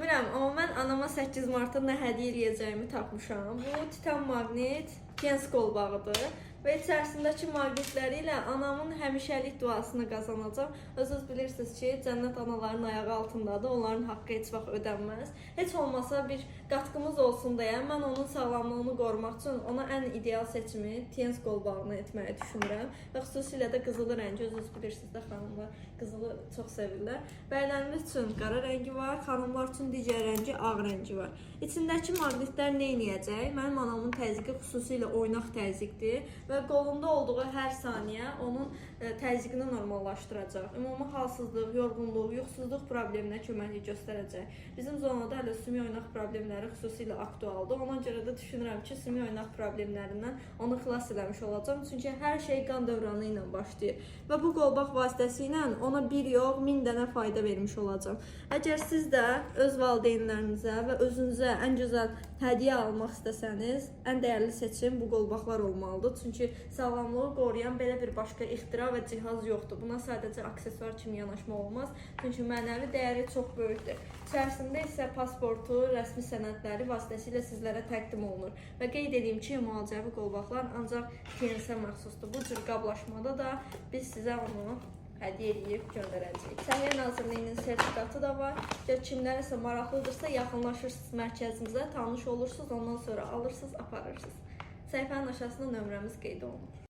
bilmirəm, amma mən anama 8 martda nə hədiyyə eləyəcəyimi tapmışam. Bu titan maqnit, Gens qolbağıdır və içərisindəki maqnitləri ilə anamın həmişəlik duasını qazanacaq. Özünüz bilirsiniz ki, cənnət anaların ayağı altındadır, onların haqqı heç vaxt ödənməz. Heç olmasa bir qatqımız olsun deyə mən onun sağlamlığını qorumaq üçün ona ən ideal seçimi Gens qolbağını etməyi düşünürəm. Və xüsusilə də qızılı rəngi, özünüz bilirsiniz də xanımlar qızılı çox sevirlər. Bəylərimiz üçün qara rəngi var, xanımlar üçün digər rəngi ağ rəngi var. İçindəki maqnitlər nə edəcək? Mənim anamın təzyiqi xüsusilə oynaq təzyiqdir və qolunda olduğu hər saniyə onun təzyiqini normallaşdıracaq. Ümumi halsızlıq, yorğunluq, yuxusuzluq probleminə köməklik göstərəcək. Bizim zonada hələ sümük oynaq problemləri xüsusilə aktualdır. Ona görə də düşünürəm ki, sümük oynaq problemlərindən onu xilas eləmiş olacağım. Çünki hər şey qan dövranı ilə başlayır və bu qolbaq vasitəsilə ona bir yox, 1000 dənə fayda vermiş olacağım. Əgər siz də öz valideynlərinizə və özünüzə ən gözəl hədiyyə almaq istəsəniz, ən dəyərli seçim bu qolbaqlar olmalıdır. Çünki sağlamlığı qoruyan belə bir başqa ixtira və cihaz yoxdur. Buna sadəcə aksesuar kimi yanaşma olmaz. Çünki mənəvi dəyəri çox böyükdür. İçərisində isə pasportu, rəsmi sənədləri vasitəsilə sizlərə təqdim olunur. Və qeyd edeyim ki, müalicəvi qolbaqlar ancaq Gensə məxsusdur. Bu cür qablaşmada da biz sizə onu hədiyyə edib göndərəcəyik. Səhiyyə Nazirliyinin sertifikatı da var. Kimlərsə maraqlıdırsa, yaxınlaşırsınız mərkəzimizə, tanış olursunuz, ondan sonra alırsınız, aparırsınız. Səhifənin aşağısında nömrəmiz qeyd olunur.